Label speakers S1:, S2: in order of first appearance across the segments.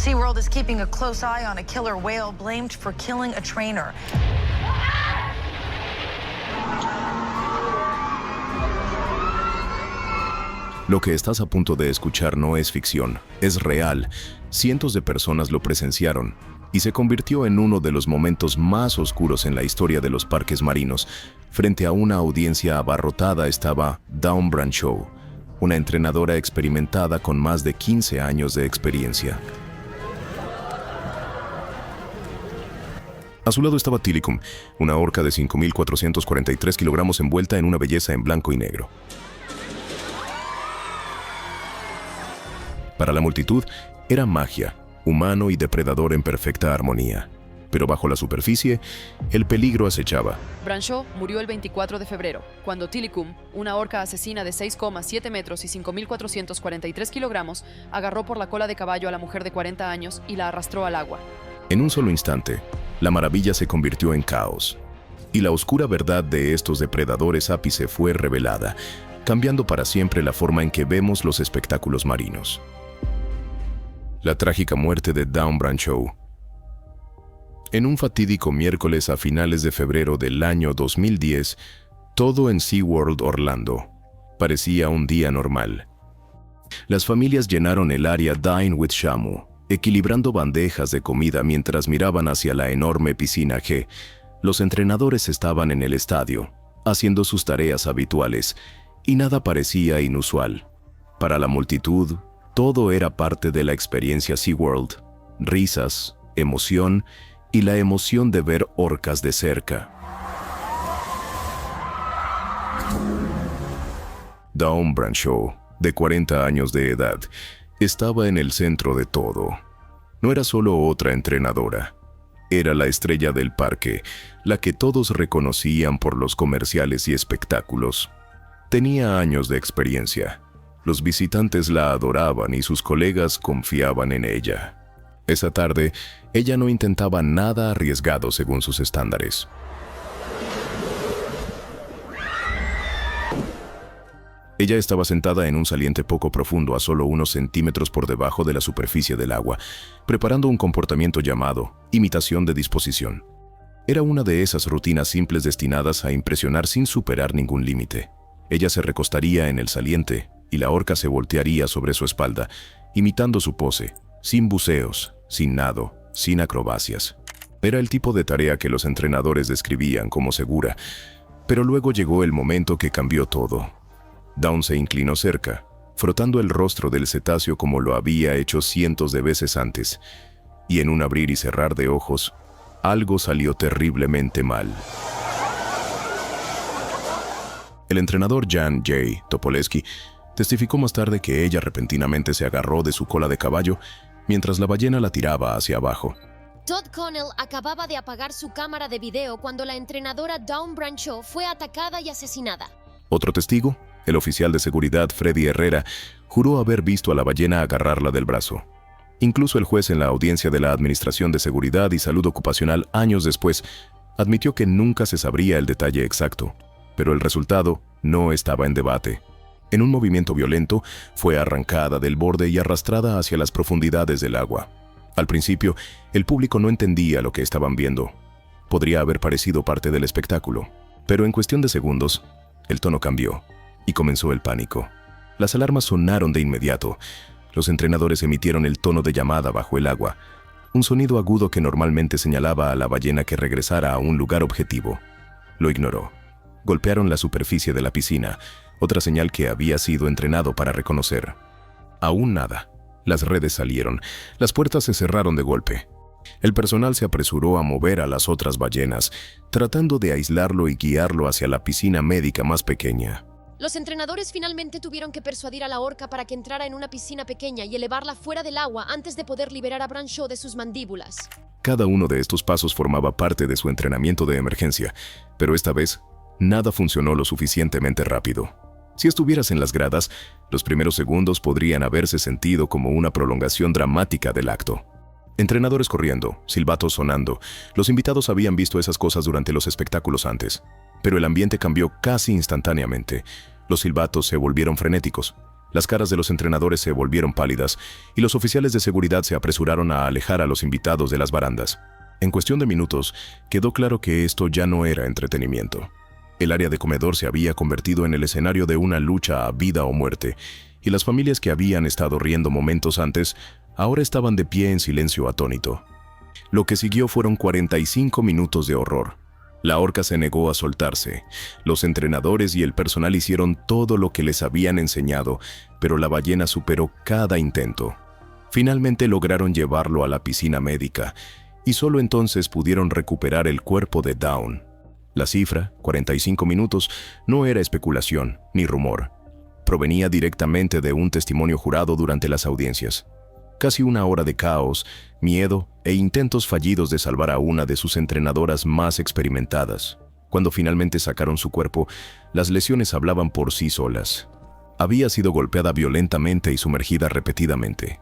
S1: SeaWorld is keeping a close eye on a killer whale blamed for killing a trainer.
S2: Lo que estás a punto de escuchar no es ficción, es real. Cientos de personas lo presenciaron y se convirtió en uno de los momentos más oscuros en la historia de los parques marinos. Frente a una audiencia abarrotada estaba Dawn Brancheau, una entrenadora experimentada con más de 15 años de experiencia. A su lado estaba Tilikum, una orca de 5.443 kilogramos envuelta en una belleza en blanco y negro. Para la multitud, era magia, humano y depredador en perfecta armonía. Pero bajo la superficie, el peligro acechaba.
S3: Brancheau murió el 24 de febrero, cuando Tilikum, una orca asesina de 6,7 metros y 5.443 kilogramos, agarró por la cola de caballo a la mujer de 40 años y la arrastró al agua.
S2: En un solo instante, la maravilla se convirtió en caos. Y la oscura verdad de estos depredadores ápice fue revelada, cambiando para siempre la forma en que vemos los espectáculos marinos. La trágica muerte de Dawn Brancheau. En un fatídico miércoles a finales de febrero del año 2010, todo en SeaWorld Orlando parecía un día normal. Las familias llenaron el área Dine with Shamu, equilibrando bandejas de comida mientras miraban hacia la enorme piscina G. Los entrenadores estaban en el estadio, haciendo sus tareas habituales, y nada parecía inusual. Para la multitud, todo era parte de la experiencia SeaWorld: risas, emoción y la emoción de ver orcas de cerca. Dawn Brancheau, de 40 años de edad, estaba en el centro de todo. No era solo otra entrenadora. Era la estrella del parque, la que todos reconocían por los comerciales y espectáculos. Tenía años de experiencia. Los visitantes la adoraban y sus colegas confiaban en ella. Esa tarde, ella no intentaba nada arriesgado según sus estándares. Ella estaba sentada en un saliente poco profundo a solo unos centímetros por debajo de la superficie del agua, preparando un comportamiento llamado imitación de disposición. Era una de esas rutinas simples destinadas a impresionar sin superar ningún límite. Ella se recostaría en el saliente y la orca se voltearía sobre su espalda, imitando su pose, sin buceos, sin nado, sin acrobacias. Era el tipo de tarea que los entrenadores describían como segura, pero luego llegó el momento que cambió todo. Dawn se inclinó cerca, frotando el rostro del cetáceo como lo había hecho cientos de veces antes, y en un abrir y cerrar de ojos, algo salió terriblemente mal. El entrenador Jan J. Topoleski testificó más tarde que ella repentinamente se agarró de su cola de caballo mientras la ballena la tiraba hacia abajo.
S4: Todd Connell acababa de apagar su cámara de video cuando la entrenadora Dawn Brancheau fue atacada y asesinada.
S2: Otro testigo, el oficial de seguridad Freddy Herrera, juró haber visto a la ballena agarrarla del brazo. Incluso el juez en la audiencia de la Administración de Seguridad y Salud Ocupacional años después admitió que nunca se sabría el detalle exacto, pero el resultado no estaba en debate. En un movimiento violento, fue arrancada del borde y arrastrada hacia las profundidades del agua. Al principio, el público no entendía lo que estaban viendo. Podría haber parecido parte del espectáculo, pero en cuestión de segundos, el tono cambió y comenzó el pánico. Las alarmas sonaron de inmediato. Los entrenadores emitieron el tono de llamada bajo el agua, un sonido agudo que normalmente señalaba a la ballena que regresara a un lugar objetivo. Lo ignoró. Golpearon la superficie de la piscina, otra señal que había sido entrenado para reconocer. Aún nada. Las redes salieron. Las puertas se cerraron de golpe. El personal se apresuró a mover a las otras ballenas, tratando de aislarlo y guiarlo hacia la piscina médica más pequeña.
S4: Los entrenadores finalmente tuvieron que persuadir a la orca para que entrara en una piscina pequeña y elevarla fuera del agua antes de poder liberar a Brancheau de sus mandíbulas.
S2: Cada uno de estos pasos formaba parte de su entrenamiento de emergencia, pero esta vez, nada funcionó lo suficientemente rápido. Si estuvieras en las gradas, los primeros segundos podrían haberse sentido como una prolongación dramática del acto. Entrenadores corriendo, silbatos sonando. Los invitados habían visto esas cosas durante los espectáculos antes, pero el ambiente cambió casi instantáneamente. Los silbatos se volvieron frenéticos. Las caras de los entrenadores se volvieron pálidas y los oficiales de seguridad se apresuraron a alejar a los invitados de las barandas. En cuestión de minutos, quedó claro que esto ya no era entretenimiento. El área de comedor se había convertido en el escenario de una lucha a vida o muerte, y las familias que habían estado riendo momentos antes, ahora estaban de pie en silencio atónito. Lo que siguió fueron 45 minutos de horror. La orca se negó a soltarse. Los entrenadores y el personal hicieron todo lo que les habían enseñado, pero la ballena superó cada intento. Finalmente lograron llevarlo a la piscina médica, y solo entonces pudieron recuperar el cuerpo de Dawn. La cifra, 45 minutos, no era especulación ni rumor. Provenía directamente de un testimonio jurado durante las audiencias. Casi una hora de caos, miedo e intentos fallidos de salvar a una de sus entrenadoras más experimentadas. Cuando finalmente sacaron su cuerpo, las lesiones hablaban por sí solas. Había sido golpeada violentamente y sumergida repetidamente.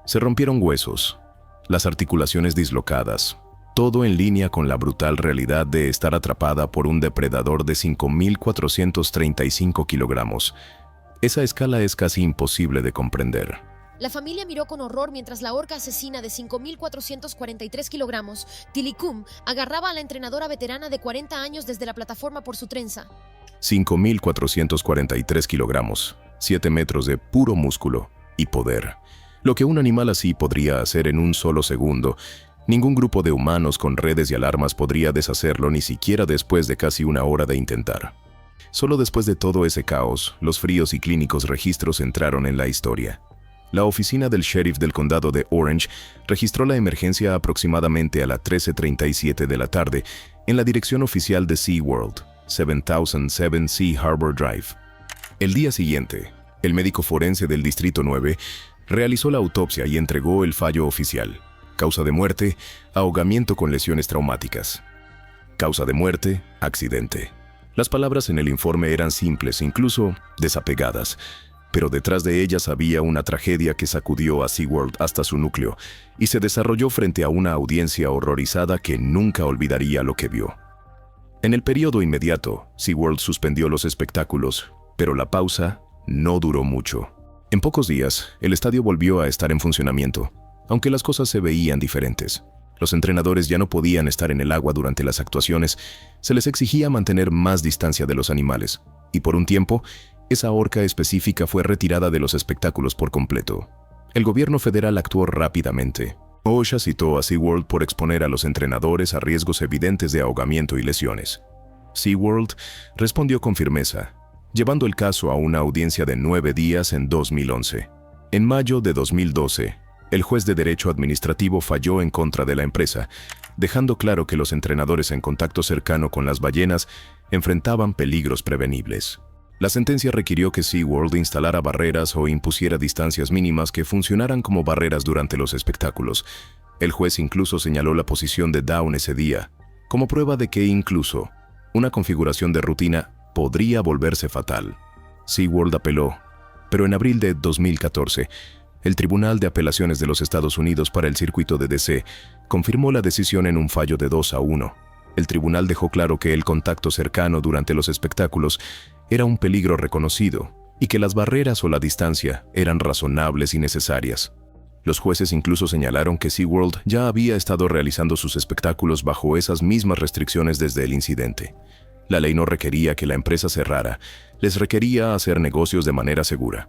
S2: Se rompieron huesos, las articulaciones dislocadas, todo en línea con la brutal realidad de estar atrapada por un depredador de 5.435 kilogramos. Esa escala es casi imposible de comprender.
S4: La familia miró con horror mientras la orca asesina de 5.443 kilogramos, Tilikum, agarraba a la entrenadora veterana de 40 años desde la plataforma por su trenza.
S2: 5.443 kilogramos, 7 metros de puro músculo y poder. Lo que un animal así podría hacer en un solo segundo, ningún grupo de humanos con redes y alarmas podría deshacerlo ni siquiera después de casi una hora de intentar. Solo después de todo ese caos, los fríos y clínicos registros entraron en la historia. La oficina del sheriff del condado de Orange registró la emergencia aproximadamente a las 13:37 de la tarde en la dirección oficial de SeaWorld, 7007 Sea Harbor Drive. El día siguiente, el médico forense del Distrito 9 realizó la autopsia y entregó el fallo oficial. Causa de muerte, ahogamiento con lesiones traumáticas. Causa de muerte, accidente. Las palabras en el informe eran simples, incluso desapegadas, pero detrás de ellas había una tragedia que sacudió a SeaWorld hasta su núcleo y se desarrolló frente a una audiencia horrorizada que nunca olvidaría lo que vio. En el periodo inmediato, SeaWorld suspendió los espectáculos, pero la pausa no duró mucho. En pocos días, el estadio volvió a estar en funcionamiento, aunque las cosas se veían diferentes. Los entrenadores ya no podían estar en el agua durante las actuaciones, se les exigía mantener más distancia de los animales, y por un tiempo, esa orca específica fue retirada de los espectáculos por completo. El gobierno federal actuó rápidamente. OSHA citó a SeaWorld por exponer a los entrenadores a riesgos evidentes de ahogamiento y lesiones. SeaWorld respondió con firmeza, llevando el caso a una audiencia de 9 días en 2011. En mayo de 2012, el juez de derecho administrativo falló en contra de la empresa, dejando claro que los entrenadores en contacto cercano con las ballenas enfrentaban peligros prevenibles. La sentencia requirió que SeaWorld instalara barreras o impusiera distancias mínimas que funcionaran como barreras durante los espectáculos. El juez incluso señaló la posición de Dawn ese día, como prueba de que incluso una configuración de rutina podría volverse fatal. SeaWorld apeló, pero en abril de 2014, el Tribunal de Apelaciones de los Estados Unidos para el Circuito de D.C. confirmó la decisión en un fallo de 2-1. El tribunal dejó claro que el contacto cercano durante los espectáculos era un peligro reconocido y que las barreras o la distancia eran razonables y necesarias. Los jueces incluso señalaron que SeaWorld ya había estado realizando sus espectáculos bajo esas mismas restricciones desde el incidente. La ley no requería que la empresa cerrara, les requería hacer negocios de manera segura.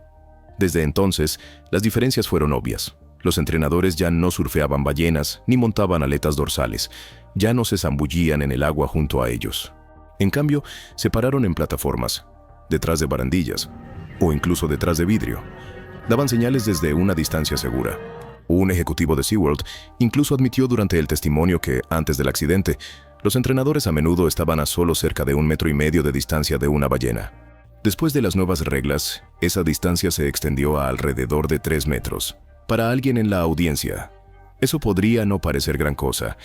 S2: Desde entonces, las diferencias fueron obvias. Los entrenadores ya no surfeaban ballenas ni montaban aletas dorsales, ya no se zambullían en el agua junto a ellos. En cambio, se pararon en plataformas, detrás de barandillas o incluso detrás de vidrio. Daban señales desde una distancia segura. Un ejecutivo de SeaWorld incluso admitió durante el testimonio que, antes del accidente, los entrenadores a menudo estaban a solo cerca de 1,5 metros de distancia de una ballena. Después de las nuevas reglas, esa distancia se extendió a alrededor de 3 metros. Para alguien en la audiencia, eso podría no parecer gran cosa,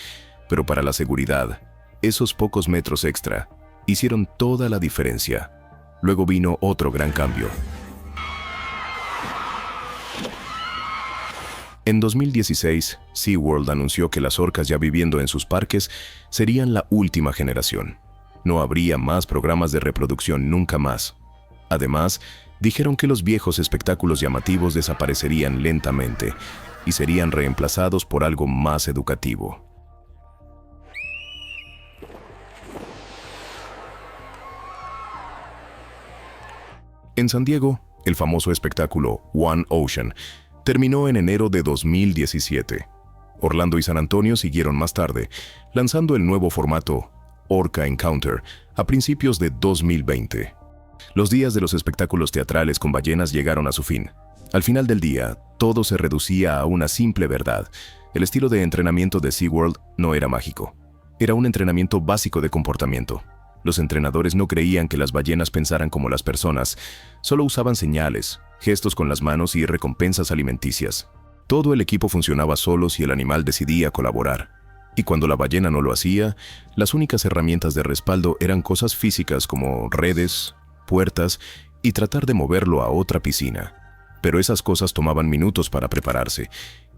S2: pero para la seguridad, esos pocos metros extra hicieron toda la diferencia. Luego vino otro gran cambio. En 2016, SeaWorld anunció que las orcas ya viviendo en sus parques serían la última generación. No habría más programas de reproducción nunca más. Además, dijeron que los viejos espectáculos llamativos desaparecerían lentamente y serían reemplazados por algo más educativo. En San Diego, el famoso espectáculo One Ocean terminó en enero de 2017. Orlando y San Antonio siguieron más tarde, lanzando el nuevo formato Orca Encounter a principios de 2020. Los días de los espectáculos teatrales con ballenas llegaron a su fin. Al final del día, todo se reducía a una simple verdad. El estilo de entrenamiento de SeaWorld no era mágico. Era un entrenamiento básico de comportamiento. Los entrenadores no creían que las ballenas pensaran como las personas, solo usaban señales, gestos con las manos y recompensas alimenticias. Todo el equipo funcionaba solo si el animal decidía colaborar. Y cuando la ballena no lo hacía, las únicas herramientas de respaldo eran cosas físicas como redes, puertas y tratar de moverlo a otra piscina. Pero esas cosas tomaban minutos para prepararse,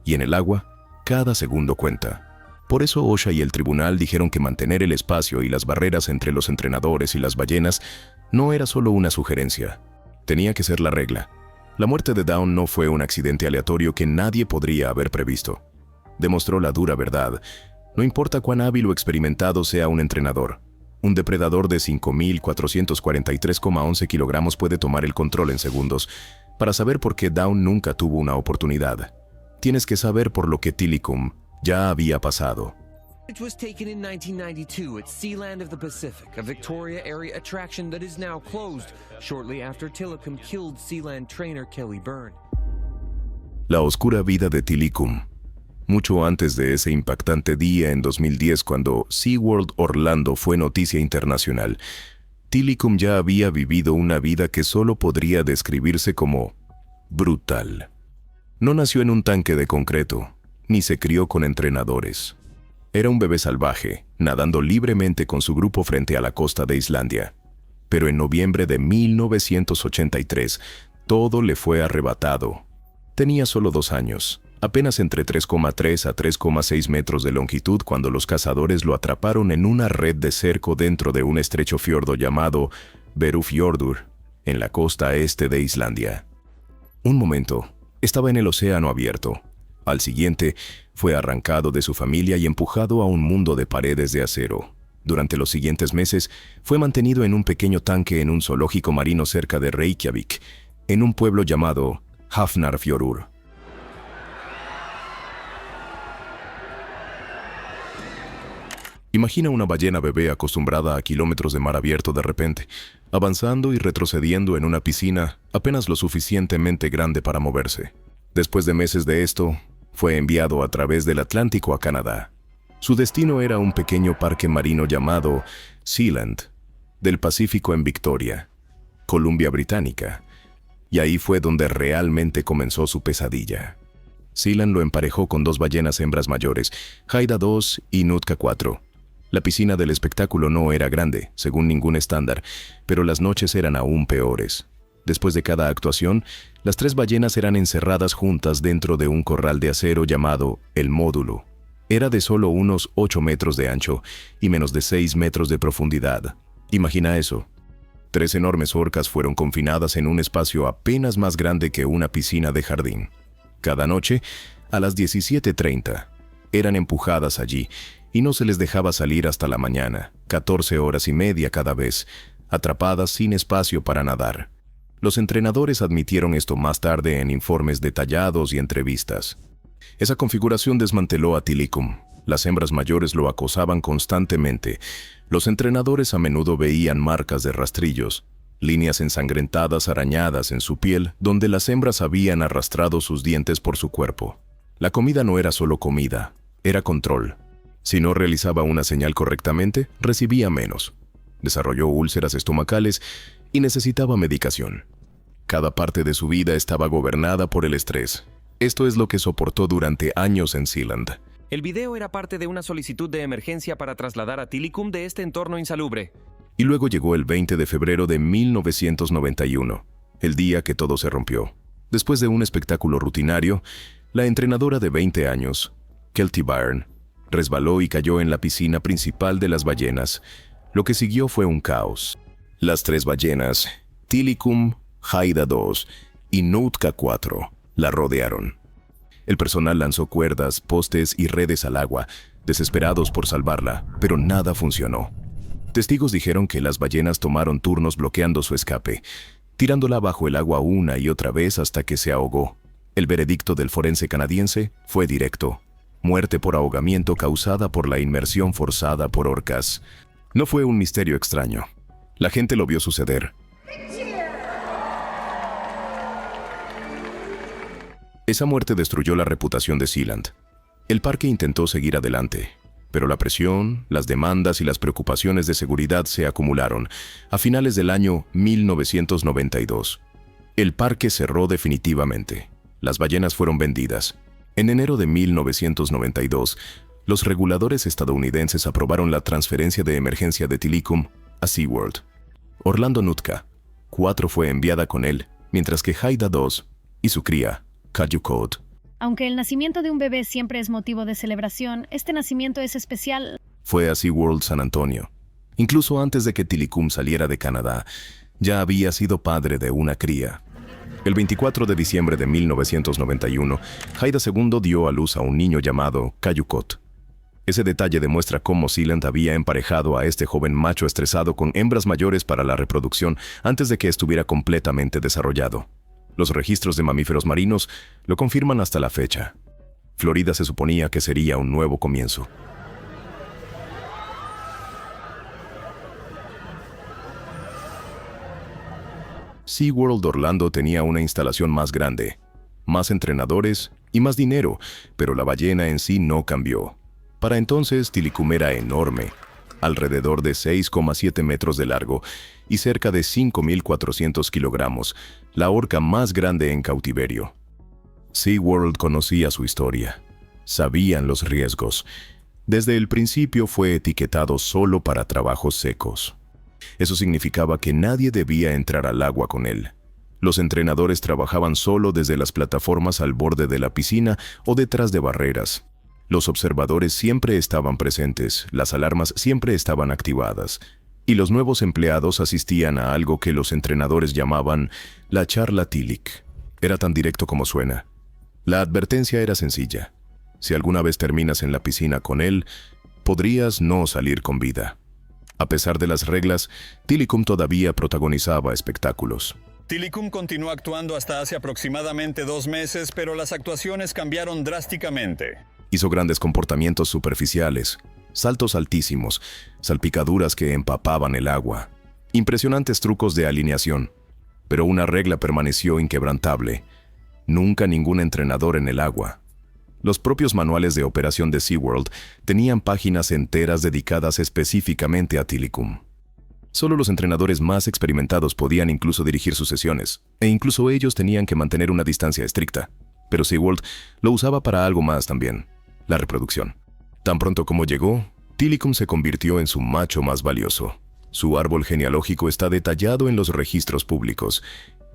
S2: y en el agua, cada segundo cuenta. Por eso OSHA y el tribunal dijeron que mantener el espacio y las barreras entre los entrenadores y las ballenas no era solo una sugerencia, tenía que ser la regla. La muerte de Dawn no fue un accidente aleatorio que nadie podría haber previsto. Demostró la dura verdad. No importa cuán hábil o experimentado sea un entrenador, un depredador de 5.443,11 kilogramos puede tomar el control en segundos. Para saber por qué Dawn nunca tuvo una oportunidad, tienes que saber por lo que Tilikum ya había pasado.
S5: It was taken in 1992 at Sealand of the Pacific, a Victoria area attraction that is now closed, shortly after Tilikum killed Sealand trainer Kelly Byrne.
S2: La oscura vida de Tilikum. Mucho antes de ese impactante día en 2010 cuando SeaWorld Orlando fue noticia internacional, Tilikum ya había vivido una vida que solo podría describirse como brutal. No nació en un tanque de concreto, ni se crió con entrenadores. Era un bebé salvaje, nadando libremente con su grupo frente a la costa de Islandia. Pero en noviembre de 1983, todo le fue arrebatado. Tenía solo 2 años, apenas entre 3,3 a 3,6 metros de longitud cuando los cazadores lo atraparon en una red de cerco dentro de un estrecho fiordo llamado Berufjordur, en la costa este de Islandia. Un momento, estaba en el océano abierto. Al siguiente, fue arrancado de su familia y empujado a un mundo de paredes de acero. Durante los siguientes meses, fue mantenido en un pequeño tanque en un zoológico marino cerca de Reykjavik, en un pueblo llamado Hafnarfjörður. Imagina una ballena bebé acostumbrada a kilómetros de mar abierto de repente, avanzando y retrocediendo en una piscina apenas lo suficientemente grande para moverse. Después de meses de esto, fue enviado a través del Atlántico a Canadá. Su destino era un pequeño parque marino llamado Sealand, del Pacífico en Victoria, Columbia Británica, y ahí fue donde realmente comenzó su pesadilla. Sealand lo emparejó con 2 ballenas hembras mayores, Haida 2 y Nutka 4. La piscina del espectáculo no era grande, según ningún estándar, pero las noches eran aún peores. Después de cada actuación, las 3 ballenas eran encerradas juntas dentro de un corral de acero llamado El Módulo. Era de solo unos 8 metros de ancho y menos de 6 metros de profundidad. Imagina eso. 3 enormes orcas fueron confinadas en un espacio apenas más grande que una piscina de jardín. Cada noche, a las 17:30, eran empujadas allí y no se les dejaba salir hasta la mañana, 14 horas y media cada vez, atrapadas sin espacio para nadar. Los entrenadores admitieron esto más tarde en informes detallados y entrevistas. Esa configuración desmanteló a Tilikum. Las hembras mayores lo acosaban constantemente. Los entrenadores a menudo veían marcas de rastrillos, líneas ensangrentadas arañadas en su piel donde las hembras habían arrastrado sus dientes por su cuerpo. La comida no era solo comida, era control. Si no realizaba una señal correctamente, recibía menos. Desarrolló úlceras estomacales y necesitaba medicación. Cada parte de su vida estaba gobernada por el estrés. Esto es lo que soportó durante años en Sealand.
S5: El video era parte de una solicitud de emergencia para trasladar a Tilikum de este entorno insalubre.
S2: Y luego llegó el 20 de febrero de 1991, el día que todo se rompió. Después de un espectáculo rutinario, la entrenadora de 20 años, Kelty Byrne, resbaló y cayó en la piscina principal de las ballenas. Lo que siguió fue un caos. Las 3 ballenas, Tilikum, Haida 2 y Nootka 4 la rodearon. El personal lanzó cuerdas, postes y redes al agua, desesperados por salvarla, pero nada funcionó. Testigos dijeron que las ballenas tomaron turnos bloqueando su escape, tirándola bajo el agua una y otra vez hasta que se ahogó. El veredicto del forense canadiense fue directo: muerte por ahogamiento causada por la inmersión forzada por orcas. No fue un misterio extraño. La gente lo vio suceder. Esa muerte destruyó la reputación de Sealand. El parque intentó seguir adelante, pero la presión, las demandas y las preocupaciones de seguridad se acumularon. A finales del año 1992, el parque cerró definitivamente. Las ballenas fueron vendidas. En enero de 1992, los reguladores estadounidenses aprobaron la transferencia de emergencia de Tilikum a SeaWorld. Orlando Nootka 4 fue enviada con él, mientras que Haida 2 y su cría, Cayucot.
S6: Aunque el nacimiento de un bebé siempre es motivo de celebración, este nacimiento es especial.
S2: Fue a SeaWorld San Antonio. Incluso antes de que Tilikum saliera de Canadá, ya había sido padre de una cría. El 24 de diciembre de 1991, Haida II dio a luz a un niño llamado Cayucot. Ese detalle demuestra cómo Sealand había emparejado a este joven macho estresado con hembras mayores para la reproducción antes de que estuviera completamente desarrollado. Los registros de mamíferos marinos lo confirman hasta la fecha. Florida se suponía que sería un nuevo comienzo. SeaWorld Orlando tenía una instalación más grande, más entrenadores y más dinero, pero la ballena en sí no cambió. Para entonces, Tilikum era enorme, alrededor de 6,7 metros de largo y cerca de 5.400 kilogramos, la orca más grande en cautiverio. SeaWorld conocía su historia, sabían los riesgos. Desde el principio fue etiquetado solo para trabajos secos. Eso significaba que nadie debía entrar al agua con él. Los entrenadores trabajaban solo desde las plataformas al borde de la piscina o detrás de barreras. Los observadores siempre estaban presentes, las alarmas siempre estaban activadas, y los nuevos empleados asistían a algo que los entrenadores llamaban la charla Tilik. Era tan directo como suena. La advertencia era sencilla: si alguna vez terminas en la piscina con él, podrías no salir con vida. A pesar de las reglas, Tilikum todavía protagonizaba espectáculos.
S7: Tilikum continuó actuando hasta hace aproximadamente 2 meses, pero las actuaciones cambiaron drásticamente.
S2: Hizo grandes comportamientos superficiales, saltos altísimos, salpicaduras que empapaban el agua, impresionantes trucos de alineación. Pero una regla permaneció inquebrantable: nunca ningún entrenador en el agua. Los propios manuales de operación de SeaWorld tenían páginas enteras dedicadas específicamente a Tilikum. Solo los entrenadores más experimentados podían incluso dirigir sus sesiones, e incluso ellos tenían que mantener una distancia estricta. Pero SeaWorld lo usaba para algo más también: la reproducción. Tan pronto como llegó, Tilikum se convirtió en su macho más valioso. Su árbol genealógico está detallado en los registros públicos.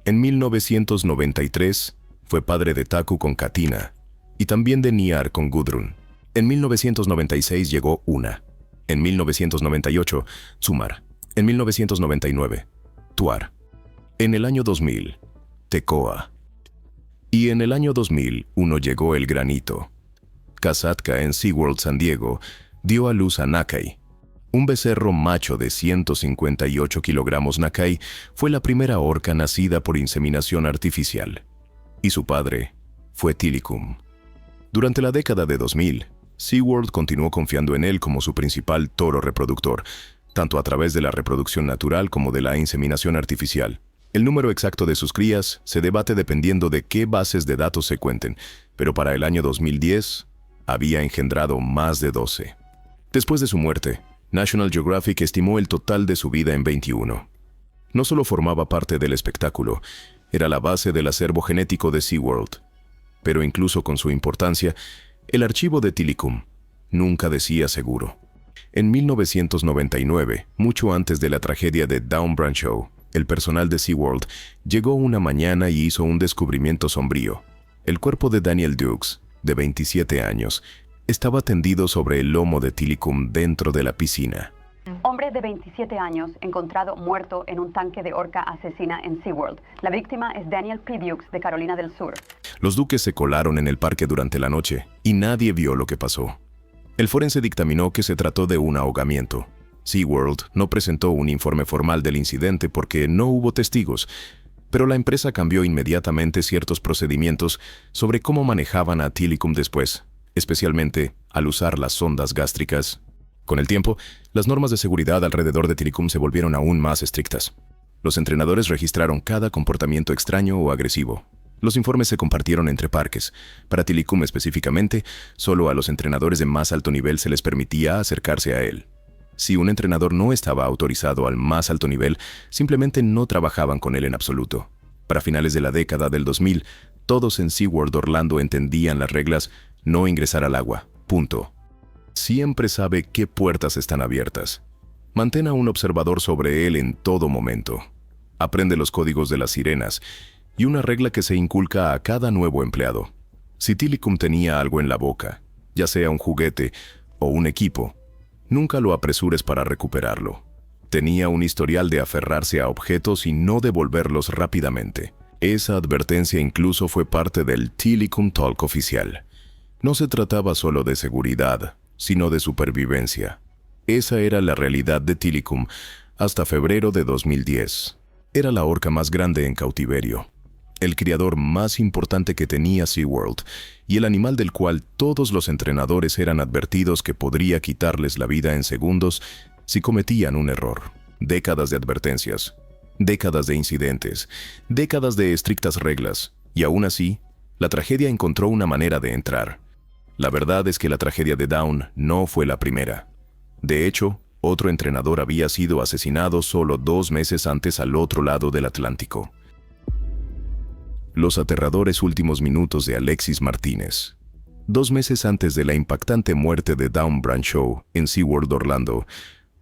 S2: En 1993 fue padre de Taku con Katina, y también de Niar con Gudrun. En 1996 llegó Una. En 1998, Tsumar. En 1999, Tuar. En el año 2000, Tekoa. Y en el año 2001 llegó el Granito. Kasatka en SeaWorld San Diego dio a luz a Nakai. Un becerro macho de 158 kilogramos. Nakai fue la primera orca nacida por inseminación artificial. Y su padre fue Tilikum. Durante la década de 2000, SeaWorld continuó confiando en él como su principal toro reproductor, tanto a través de la reproducción natural como de la inseminación artificial. El número exacto de sus crías se debate dependiendo de qué bases de datos se cuenten, pero para el año 2010 había engendrado más de 12. Después de su muerte, National Geographic estimó el total de su vida en 21. No solo formaba parte del espectáculo, era la base del acervo genético de SeaWorld. Pero incluso con su importancia, el archivo de Tilikum nunca decía seguro. En 1999, mucho antes de la tragedia de Down Branch, el personal de SeaWorld llegó una mañana y hizo un descubrimiento sombrío. El cuerpo de Daniel Dukes, de 27 años, estaba tendido sobre el lomo de Tilikum dentro de la piscina.
S8: Hombre de 27 años encontrado muerto en un tanque de orca asesina en SeaWorld. La víctima es Daniel P. Dukes de Carolina del Sur.
S2: Los duques se colaron en el parque durante la noche y nadie vio lo que pasó. El forense dictaminó que se trató de un ahogamiento. SeaWorld no presentó un informe formal del incidente porque no hubo testigos, pero la empresa cambió inmediatamente ciertos procedimientos sobre cómo manejaban a Tilikum después, especialmente al usar las sondas gástricas. Con el tiempo, las normas de seguridad alrededor de Tilikum se volvieron aún más estrictas. Los entrenadores registraron cada comportamiento extraño o agresivo. Los informes se compartieron entre parques. Para Tilikum específicamente, solo a los entrenadores de más alto nivel se les permitía acercarse a él. Si un entrenador no estaba autorizado al más alto nivel, simplemente no trabajaban con él en absoluto. Para finales de la década del 2000, todos en SeaWorld Orlando entendían las reglas: no ingresar al agua. Punto. Siempre sabe qué puertas están abiertas. Mantén a un observador sobre él en todo momento. Aprende los códigos de las sirenas y una regla que se inculca a cada nuevo empleado. Si Tilikum tenía algo en la boca, ya sea un juguete o un equipo, nunca lo apresures para recuperarlo. Tenía un historial de aferrarse a objetos y no devolverlos rápidamente. Esa advertencia incluso fue parte del Tilikum Talk oficial. No se trataba solo de seguridad, sino de supervivencia. Esa era la realidad de Tilikum hasta febrero de 2010. Era la orca más grande en cautiverio, el criador más importante que tenía SeaWorld y el animal del cual todos los entrenadores eran advertidos que podría quitarles la vida en segundos si cometían un error. Décadas de advertencias, décadas de incidentes, décadas de estrictas reglas, y aún así, la tragedia encontró una manera de entrar. La verdad es que la tragedia de Dawn no fue la primera. De hecho, otro entrenador había sido asesinado solo 2 meses antes al otro lado del Atlántico. Los aterradores últimos minutos de Alexis Martínez. 2 meses antes de la impactante muerte de Dawn Brancheau en SeaWorld Orlando,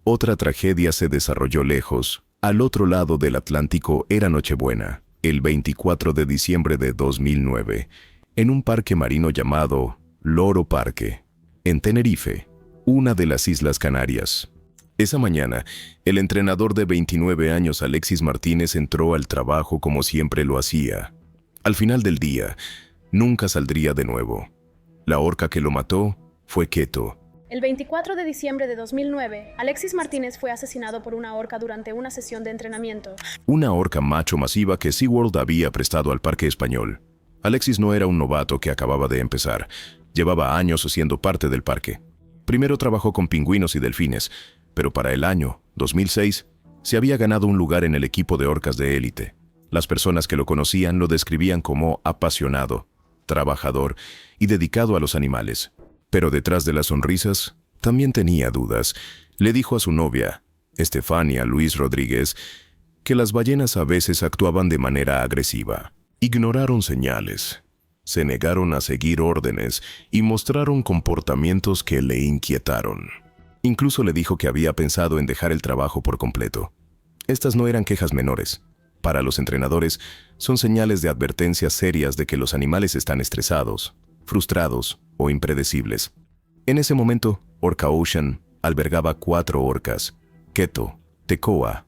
S2: otra tragedia se desarrolló lejos. Al otro lado del Atlántico era Nochebuena, el 24 de diciembre de 2009, en un parque marino llamado Loro Parque, en Tenerife, una de las Islas Canarias. Esa mañana, el entrenador de 29 años Alexis Martínez entró al trabajo como siempre lo hacía. Al final del día, nunca saldría de nuevo. La orca que lo mató fue Keto.
S9: El 24 de diciembre de 2009, Alexis Martínez fue asesinado por una orca durante una sesión de entrenamiento.
S2: Una orca macho masiva que SeaWorld había prestado al parque español. Alexis no era un novato que acababa de empezar. Llevaba años siendo parte del parque. Primero trabajó con pingüinos y delfines, pero para el año 2006 se había ganado un lugar en el equipo de orcas de élite. Las personas que lo conocían lo describían como apasionado, trabajador y dedicado a los animales. Pero detrás de las sonrisas también tenía dudas. Le dijo a su novia, Estefania Luis Rodríguez, que las ballenas a veces actuaban de manera agresiva. Ignoraron señales, se negaron a seguir órdenes y mostraron comportamientos que le inquietaron. Incluso le dijo que había pensado en dejar el trabajo por completo. Estas no eran quejas menores. Para los entrenadores, son señales de advertencia serias de que los animales están estresados, frustrados o impredecibles. En ese momento, Orca Ocean albergaba 4 orcas: Keto, Tekoa,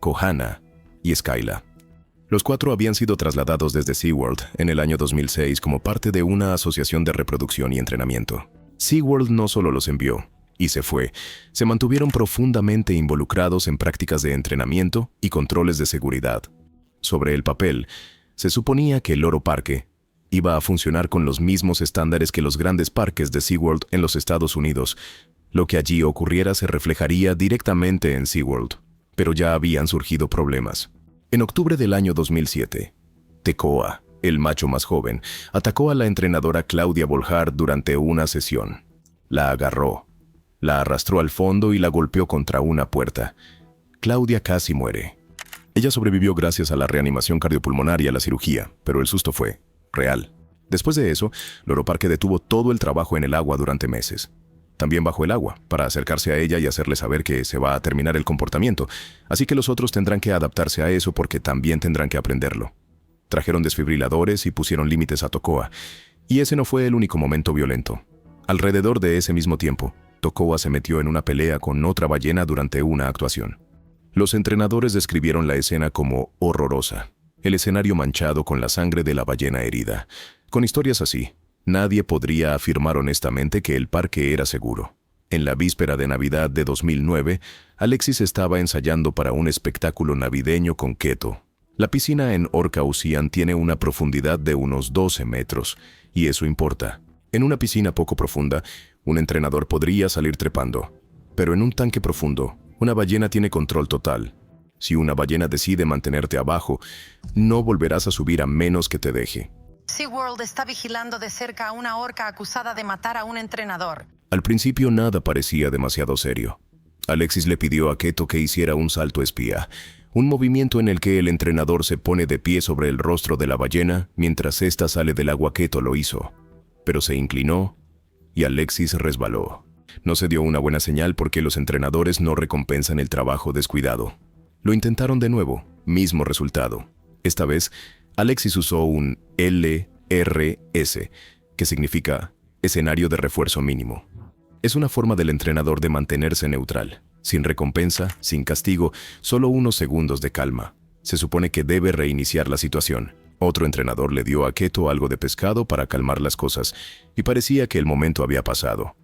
S2: Kohana y Skyla. Los 4 habían sido trasladados desde SeaWorld en el año 2006 como parte de una asociación de reproducción y entrenamiento. SeaWorld no solo los envió y se fue, se mantuvieron profundamente involucrados en prácticas de entrenamiento y controles de seguridad. Sobre el papel, se suponía que el Loro Parque iba a funcionar con los mismos estándares que los grandes parques de SeaWorld en los Estados Unidos. Lo que allí ocurriera se reflejaría directamente en SeaWorld, pero ya habían surgido problemas. En octubre del año 2007, Tekoa, el macho más joven, atacó a la entrenadora Claudia Bolhard durante una sesión. La agarró, la arrastró al fondo y la golpeó contra una puerta. Claudia casi muere. Ella sobrevivió gracias a la reanimación cardiopulmonar y a la cirugía, pero el susto fue real. Después de eso, Loro Parque detuvo todo el trabajo en el agua durante meses. También bajo el agua, para acercarse a ella y hacerle saber que se va a terminar el comportamiento. Así que los otros tendrán que adaptarse a eso porque también tendrán que aprenderlo. Trajeron desfibriladores y pusieron límites a Tekoa. Y ese no fue el único momento violento. Alrededor de ese mismo tiempo, Tocoa se metió en una pelea con otra ballena durante una actuación. Los entrenadores describieron la escena como horrorosa, el escenario manchado con la sangre de la ballena herida. Con historias así, nadie podría afirmar honestamente que el parque era seguro. En la víspera de Navidad de 2009, Alexis estaba ensayando para un espectáculo navideño con Keto. La piscina en Orca Ocean tiene una profundidad de unos 12 metros, y eso importa. En una piscina poco profunda, un entrenador podría salir trepando. Pero en un tanque profundo, una ballena tiene control total. Si una ballena decide mantenerte abajo, no volverás a subir a menos que te deje.
S1: SeaWorld está vigilando de cerca a una orca acusada de matar a un entrenador.
S2: Al principio nada parecía demasiado serio. Alexis le pidió a Keto que hiciera un salto espía, un movimiento en el que el entrenador se pone de pie sobre el rostro de la ballena mientras ésta sale del agua. Keto lo hizo, pero se inclinó y Alexis resbaló. No se dio una buena señal porque los entrenadores no recompensan el trabajo descuidado. Lo intentaron de nuevo, mismo resultado. Esta vez, Alexis usó un LRS, que significa escenario de refuerzo mínimo. Es una forma del entrenador de mantenerse neutral, sin recompensa, sin castigo, solo unos segundos de calma. Se supone que debe reiniciar la situación. Otro entrenador le dio a Keto algo de pescado para calmar las cosas, y parecía que el momento había pasado.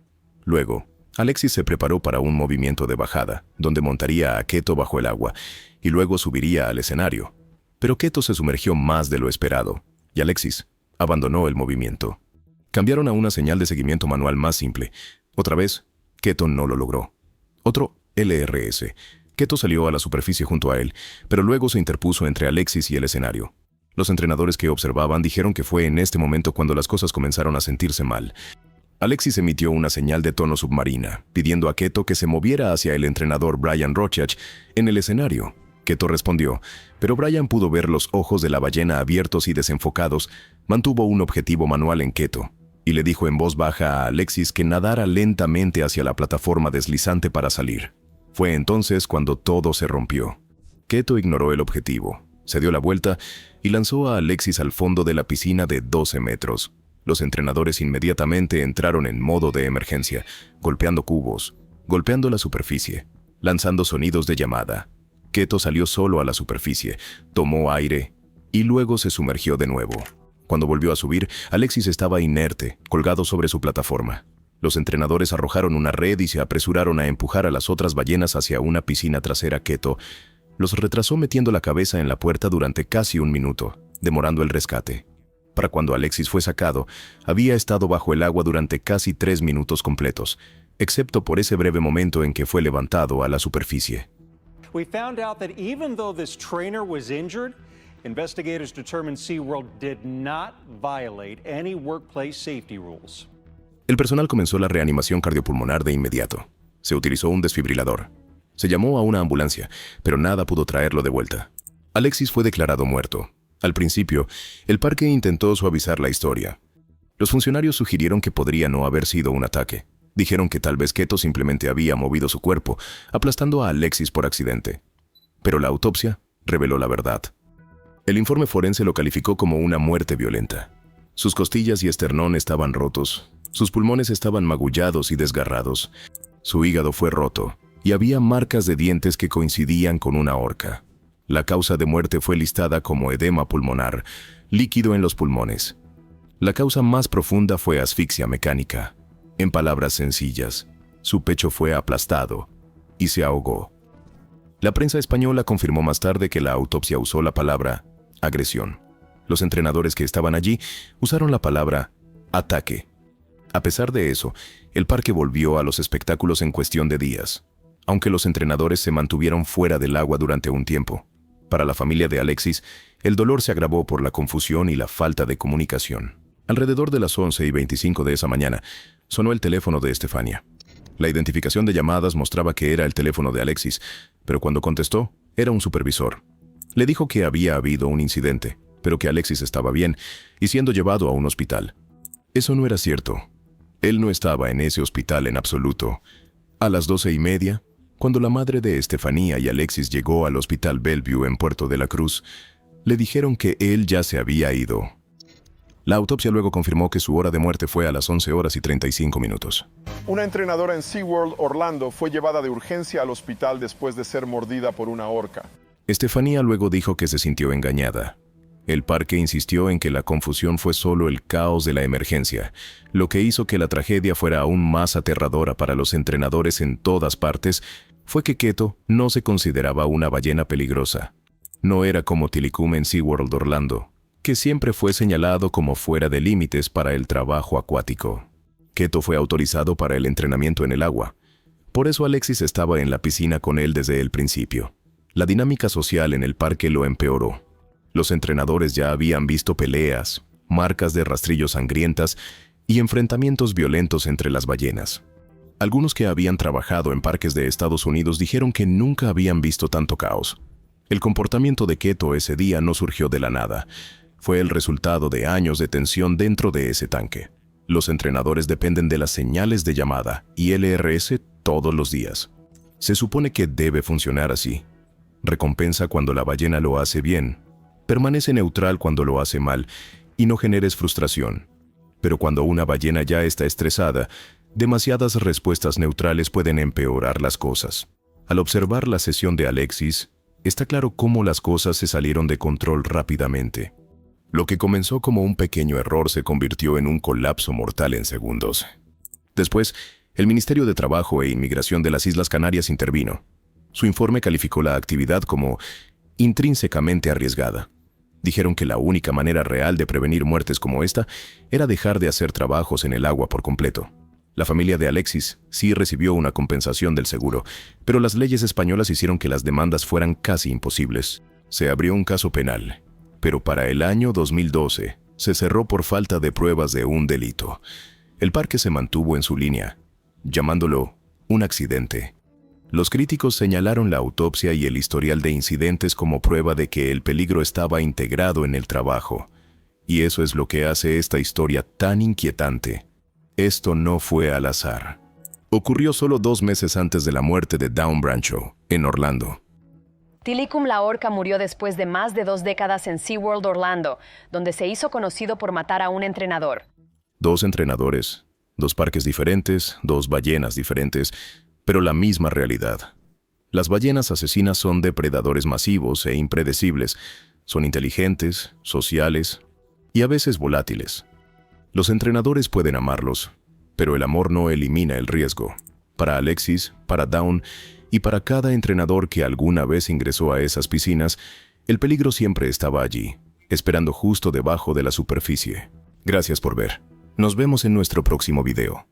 S2: Luego, Alexis se preparó para un movimiento de bajada, donde montaría a Keto bajo el agua, y luego subiría al escenario. Pero Keto se sumergió más de lo esperado, y Alexis abandonó el movimiento. Cambiaron a una señal de seguimiento manual más simple. Otra vez, Keto no lo logró. Otro LRS. Keto salió a la superficie junto a él, pero luego se interpuso entre Alexis y el escenario. Los entrenadores que observaban dijeron que fue en este momento cuando las cosas comenzaron a sentirse mal. Alexis emitió una señal de tono submarina, pidiendo a Keto que se moviera hacia el entrenador Brian Rochach en el escenario. Keto respondió, pero Brian pudo ver los ojos de la ballena abiertos y desenfocados. Mantuvo un objetivo manual en Keto y le dijo en voz baja a Alexis que nadara lentamente hacia la plataforma deslizante para salir. Fue entonces cuando todo se rompió. Keto ignoró el objetivo, se dio la vuelta y lanzó a Alexis al fondo de la piscina de 12 metros. Los entrenadores inmediatamente entraron en modo de emergencia, golpeando cubos, golpeando la superficie, lanzando sonidos de llamada. Keto salió solo a la superficie, tomó aire y luego se sumergió de nuevo. Cuando volvió a subir, Alexis estaba inerte, colgado sobre su plataforma. Los entrenadores arrojaron una red y se apresuraron a empujar a las otras ballenas hacia una piscina trasera. Keto los retrasó metiendo la cabeza en la puerta durante casi un minuto, demorando el rescate. Para cuando Alexis fue sacado, había estado bajo el agua durante casi 3 minutos completos, excepto por ese breve momento en que fue levantado a la superficie.
S10: We found out that even though this trainer was injured, investigators determined SeaWorld did not violate any workplace safety rules.
S2: El personal comenzó la reanimación cardiopulmonar de inmediato. Se utilizó un desfibrilador. Se llamó a una ambulancia, pero nada pudo traerlo de vuelta. Alexis fue declarado muerto. Al principio, el parque intentó suavizar la historia. Los funcionarios sugirieron que podría no haber sido un ataque. Dijeron que tal vez Keto simplemente había movido su cuerpo, aplastando a Alexis por accidente. Pero la autopsia reveló la verdad. El informe forense lo calificó como una muerte violenta. Sus costillas y esternón estaban rotos, sus pulmones estaban magullados y desgarrados, su hígado fue roto, y había marcas de dientes que coincidían con una horca. La causa de muerte fue listada como edema pulmonar, líquido en los pulmones. La causa más profunda fue asfixia mecánica. En palabras sencillas, su pecho fue aplastado y se ahogó. La prensa española confirmó más tarde que la autopsia usó la palabra agresión. Los entrenadores que estaban allí usaron la palabra ataque. A pesar de eso, el parque volvió a los espectáculos en cuestión de días, aunque los entrenadores se mantuvieron fuera del agua durante un tiempo. Para la familia de Alexis, el dolor se agravó por la confusión y la falta de comunicación. Alrededor de las 11:25 de esa mañana, sonó el teléfono de Estefania. La identificación de llamadas mostraba que era el teléfono de Alexis, pero cuando contestó, era un supervisor. Le dijo que había habido un incidente, pero que Alexis estaba bien y siendo llevado a un hospital. Eso no era cierto. Él no estaba en ese hospital en absoluto. A las 12:30, cuando la madre de Estefanía y Alexis llegó al Hospital Bellevue en Puerto de la Cruz, le dijeron que él ya se había ido. La autopsia luego confirmó que su hora de muerte fue a las 11 horas y 35 minutos.
S11: Una entrenadora en SeaWorld Orlando fue llevada de urgencia al hospital después de ser mordida por una orca.
S2: Estefanía luego dijo que se sintió engañada. El parque insistió en que la confusión fue solo el caos de la emergencia, lo que hizo que la tragedia fuera aún más aterradora para los entrenadores en todas partes, fue que Keto no se consideraba una ballena peligrosa. No era como Tilikum en SeaWorld Orlando, que siempre fue señalado como fuera de límites para el trabajo acuático. Keto fue autorizado para el entrenamiento en el agua. Por eso Alexis estaba en la piscina con él desde el principio. La dinámica social en el parque lo empeoró. Los entrenadores ya habían visto peleas, marcas de rastrillos sangrientas y enfrentamientos violentos entre las ballenas. Algunos que habían trabajado en parques de Estados Unidos dijeron que nunca habían visto tanto caos. El comportamiento de Keto ese día no surgió de la nada. Fue el resultado de años de tensión dentro de ese tanque. Los entrenadores dependen de las señales de llamada y LRS todos los días. Se supone que debe funcionar así. Recompensa cuando la ballena lo hace bien. Permanece neutral cuando lo hace mal y no generes frustración. Pero cuando una ballena ya está estresada, demasiadas respuestas neutrales pueden empeorar las cosas. Al observar la sesión de Alexis, está claro cómo las cosas se salieron de control rápidamente. Lo que comenzó como un pequeño error se convirtió en un colapso mortal en segundos. Después, el Ministerio de Trabajo e Inmigración de las Islas Canarias intervino. Su informe calificó la actividad como intrínsecamente arriesgada. Dijeron que la única manera real de prevenir muertes como esta era dejar de hacer trabajos en el agua por completo. La familia de Alexis sí recibió una compensación del seguro, pero las leyes españolas hicieron que las demandas fueran casi imposibles. Se abrió un caso penal, pero para el año 2012 se cerró por falta de pruebas de un delito. El parque se mantuvo en su línea, llamándolo un accidente. Los críticos señalaron la autopsia y el historial de incidentes como prueba de que el peligro estaba integrado en el trabajo. Y eso es lo que hace esta historia tan inquietante. Esto no fue al azar. Ocurrió solo 2 meses antes de la muerte de Dawn Brancheau, en Orlando.
S12: Tilikum la orca murió después de más de 2 décadas en SeaWorld Orlando, donde se hizo conocido por matar a un entrenador.
S2: 2 entrenadores, 2 parques diferentes, 2 ballenas diferentes, pero la misma realidad. Las ballenas asesinas son depredadores masivos e impredecibles. Son inteligentes, sociales y a veces volátiles. Los entrenadores pueden amarlos, pero el amor no elimina el riesgo. Para Alexis, para Dawn y para cada entrenador que alguna vez ingresó a esas piscinas, el peligro siempre estaba allí, esperando justo debajo de la superficie. Gracias por ver. Nos vemos en nuestro próximo video.